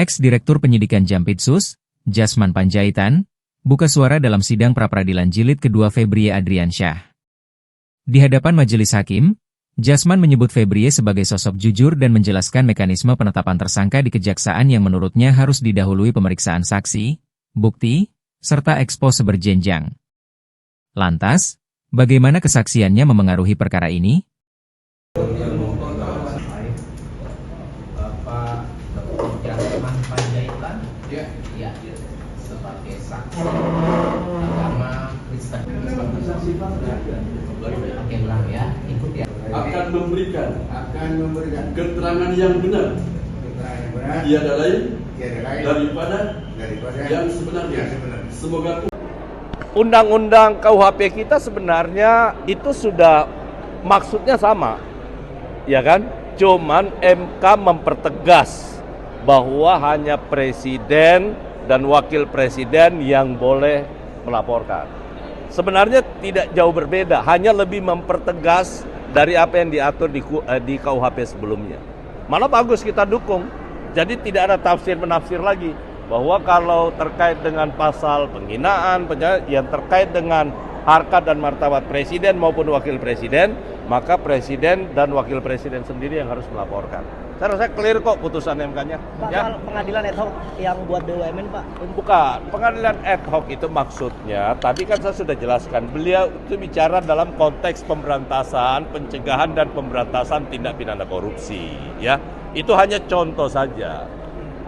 Ex-Direktur Penyidikan Jampitsus, Jasman Panjaitan, buka suara dalam sidang pra-peradilan jilid kedua Febrie Adriansyah. Di hadapan majelis hakim, Jasman menyebut Febrie sebagai sosok jujur dan menjelaskan mekanisme penetapan tersangka di kejaksaan yang menurutnya harus didahului pemeriksaan saksi, bukti, serta ekspose berjenjang. Lantas, bagaimana kesaksiannya memengaruhi perkara ini? Bapak Dr. Jasman Panjaitan, ya, sebagai saksi agama Kristen. Oke, ulang ya, ikut ya. Akan memberikan keterangan yang benar, tiada lain daripada yang sebenarnya. Semoga Undang-undang KUHP kita sebenarnya itu sudah maksudnya sama, ya kan? Cuman MK mempertegas bahwa hanya presiden dan wakil presiden yang boleh melaporkan. Sebenarnya tidak jauh berbeda, hanya lebih mempertegas dari apa yang diatur di KUHP sebelumnya. Malah bagus, kita dukung. Jadi tidak ada tafsir-menafsir lagi. Bahwa kalau terkait dengan pasal penghinaan, yang terkait dengan harkat dan martabat presiden maupun wakil presiden, maka presiden dan wakil presiden sendiri yang harus melaporkan. Saya rasa clear kok putusan MK-nya. Pak, Ya? pengadilan ad hoc yang buat BUMN, Pak? Bukan, pengadilan ad hoc itu maksudnya, tadi kan saya sudah jelaskan, beliau itu bicara dalam konteks pemberantasan, pencegahan dan pemberantasan tindak pidana korupsi. Ya, itu hanya contoh saja.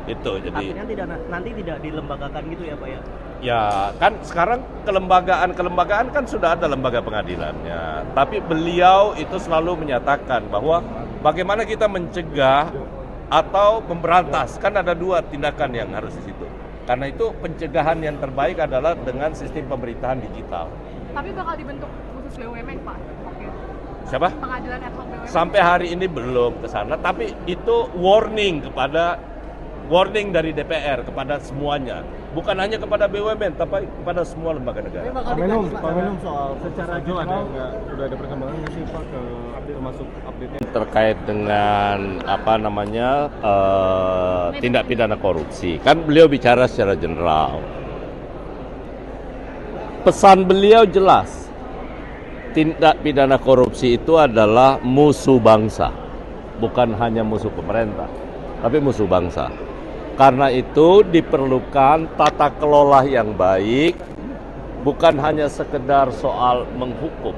Itu jadi artinya nanti tidak dilembagakan gitu ya, Pak ya? ya kan sekarang kelembagaan kan sudah ada lembaga pengadilannya, tapi beliau itu selalu menyatakan bahwa bagaimana kita mencegah atau memberantas, kan ada dua tindakan yang harus di situ. Karena itu pencegahan yang terbaik adalah dengan sistem pemerintahan digital. Tapi bakal dibentuk khusus BUMN, Pak? Oke. Siapa? Pengadilan ad hoc BUMN. Sampai hari ini belum ke sana, tapi itu warning dari DPR kepada semuanya, bukan hanya kepada BUMN, tapi kepada semua lembaga negara. Pak Menum soal secara general sudah ada perkembangan nggak sih Pak termasuk update-nya Terkait dengan tindak pidana korupsi, kan beliau bicara secara general. Pesan beliau jelas, tindak pidana korupsi itu adalah musuh bangsa, bukan hanya musuh pemerintah, tapi musuh bangsa. Karena itu diperlukan tata kelola yang baik, bukan hanya sekedar soal menghukum,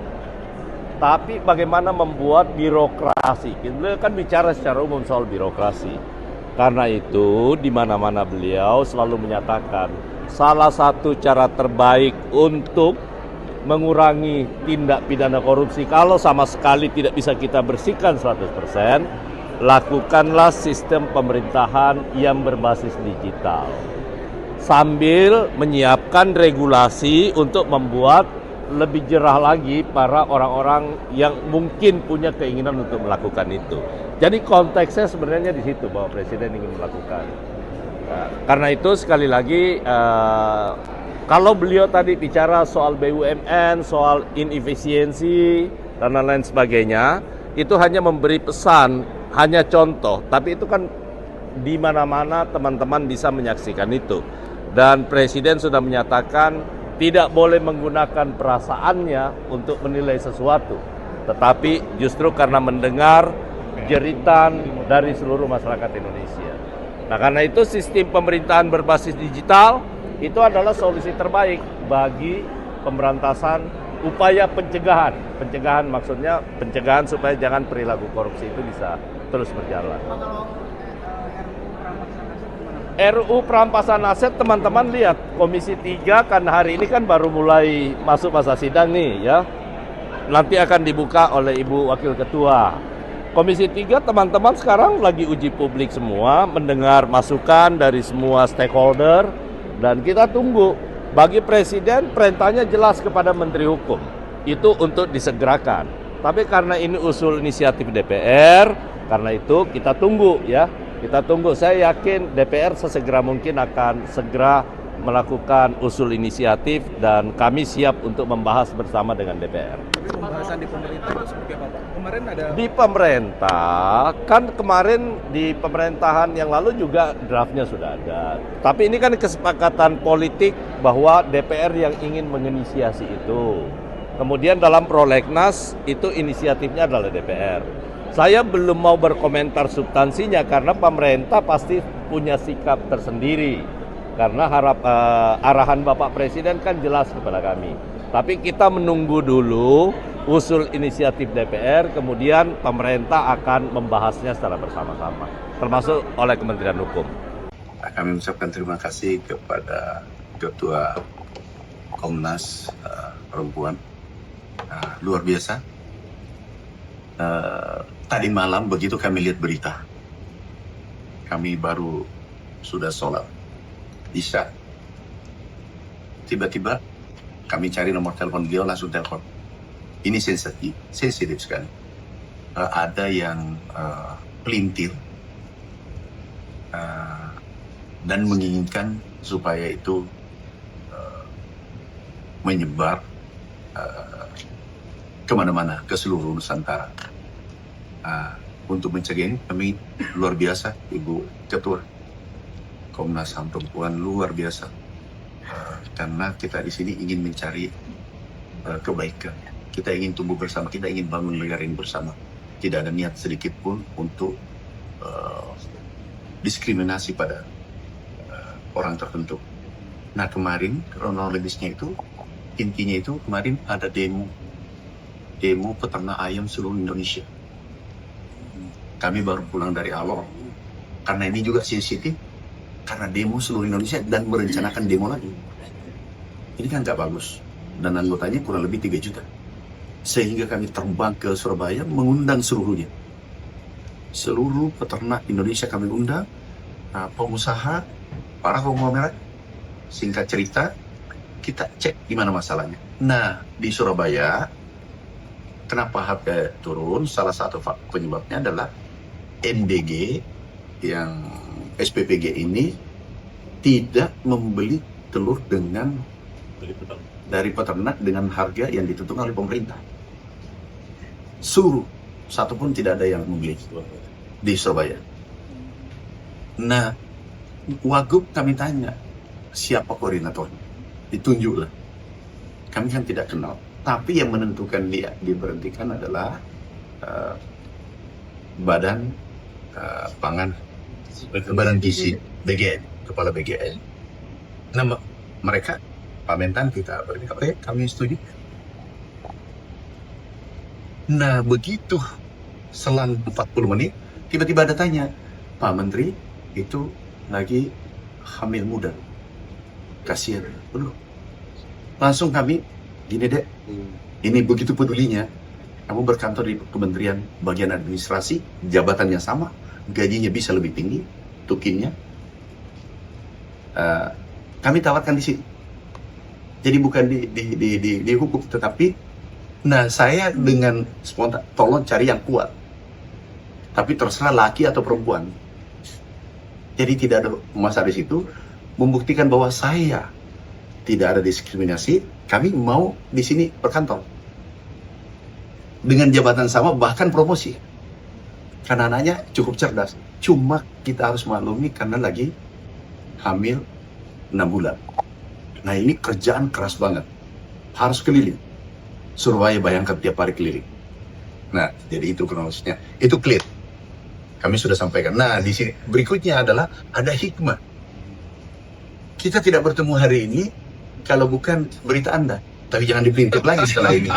tapi bagaimana membuat birokrasi. Beliau kan bicara secara umum soal birokrasi. Karena itu di mana-mana beliau selalu menyatakan salah satu cara terbaik untuk mengurangi tindak pidana korupsi, kalau sama sekali tidak bisa kita bersihkan 100%, lakukanlah sistem pemerintahan yang berbasis digital sambil menyiapkan regulasi untuk membuat lebih jerah lagi para orang-orang yang mungkin punya keinginan untuk melakukan itu. Jadi konteksnya sebenarnya di situ bahwa presiden ingin melakukan. Nah, karena itu sekali lagi kalau beliau tadi bicara soal BUMN, soal inefisiensi dan lain sebagainya, itu hanya memberi pesan, hanya contoh, tapi itu kan di mana-mana teman-teman bisa menyaksikan itu. Dan Presiden sudah menyatakan tidak boleh menggunakan perasaannya untuk menilai sesuatu, tetapi justru karena mendengar jeritan dari seluruh masyarakat Indonesia. Nah, karena itu sistem pemerintahan berbasis digital itu adalah solusi terbaik bagi pemberantasan upaya pencegahan. Pencegahan maksudnya pencegahan supaya jangan perilaku korupsi itu bisa terus berjalan. RUU perampasan aset, teman-teman lihat Komisi 3 kan hari ini kan baru mulai masuk masa sidang nih ya. Nanti akan dibuka oleh Ibu Wakil Ketua. Komisi 3 teman-teman sekarang lagi uji publik semua, mendengar masukan dari semua stakeholder, dan kita tunggu. Bagi Presiden perintahnya jelas kepada Menteri Hukum, itu untuk disegerakan. Tapi karena ini usul inisiatif DPR, karena itu kita tunggu ya. Kita tunggu, saya yakin DPR sesegera mungkin akan segera melakukan usul inisiatif dan kami siap untuk membahas bersama dengan DPR. Pembahasan di pemerintah itu seperti apa Pak? Kemarin kemarin ada Di pemerintah, kan kemarin di pemerintahan yang lalu juga draftnya sudah ada. Tapi ini kan kesepakatan politik bahwa DPR yang ingin menginisiasi itu. Kemudian dalam prolegnas itu inisiatifnya adalah DPR. Saya belum mau berkomentar substansinya karena pemerintah pasti punya sikap tersendiri. Karena arahan Bapak Presiden kan jelas kepada kami. Tapi kita menunggu dulu usul inisiatif DPR, kemudian pemerintah akan membahasnya secara bersama-sama, termasuk oleh Kementerian Hukum. Kami mengucapkan terima kasih kepada Ketua Komnas Perempuan, luar biasa. Tadi malam begitu kami lihat berita, kami baru sudah sholat Isya, tiba-tiba kami cari nomor telepon beliau, langsung telepon. Ini sensitif sekali. Ada yang pelintir dan menginginkan supaya itu menyebar kemana-mana ke seluruh Nusantara. Untuk mencegah ini kami luar biasa, Ibu Ketua Komnas HAM Perempuan luar biasa, karena kita di sini ingin mencari kebaikan. Kita ingin tumbuh bersama, kita ingin bangun negara ini bersama. Tidak ada niat sedikit pun untuk diskriminasi pada orang tertentu. Nah kemarin kronologisnya itu, intinya itu kemarin ada demo peternak ayam seluruh Indonesia. Kami baru pulang dari Alor, karena ini juga sensitif, karena demo seluruh Indonesia dan merencanakan demo lagi. Ini kan nggak bagus, dan anggotanya kurang lebih 3 juta. Sehingga kami terbang ke Surabaya mengundang seluruhnya. Seluruh peternak Indonesia kami undang, pengusaha, para konglomerat. Singkat cerita, kita cek di mana masalahnya. Nah, di Surabaya, kenapa harga turun? Salah satu penyebabnya adalah MBG yang SPPG ini tidak membeli telur dari peternak dengan harga yang ditentukan oleh pemerintah. Suruh satu pun tidak ada yang membeli di Surabaya. Nah, Wagub kami tanya siapa koordinatornya, ditunjuklah. Kami kan tidak kenal. Tapi yang menentukan dia diberhentikan adalah Badan Pangan, Badan Gizi, BGN, Kepala BGN. Nah, mereka, Pak Mentan kita berdekat, oke, kami setuju. Nah, begitu selang 40 menit, tiba-tiba ada tanya, Pak Menteri itu lagi hamil muda. Kasihan. Langsung kami, gini dek, ini begitu pedulinya, kamu berkantor di Kementerian Bagian Administrasi, jabatannya sama, gajinya bisa lebih tinggi, tukinnya. Kami tawarkan di sini. Jadi bukan di hukum, tetapi, nah saya dengan spontan, tolong cari yang kuat. Tapi terserah laki atau perempuan. Jadi tidak ada masalah di situ, membuktikan bahwa saya tidak ada diskriminasi, kami mau di sini berkantor. Dengan jabatan sama, bahkan promosi. Karena anaknya cukup cerdas. Cuma kita harus maklumi karena lagi hamil 6 bulan. Nah ini kerjaan keras banget. Harus keliling. Surabaya bayangkan tiap hari keliling. Nah, jadi itu kronologisnya. Itu clear. Kami sudah sampaikan. Nah, di sini berikutnya adalah ada hikmah. Kita tidak bertemu hari ini kalau bukan berita Anda. Tapi jangan dipelintir lagi setelah ini.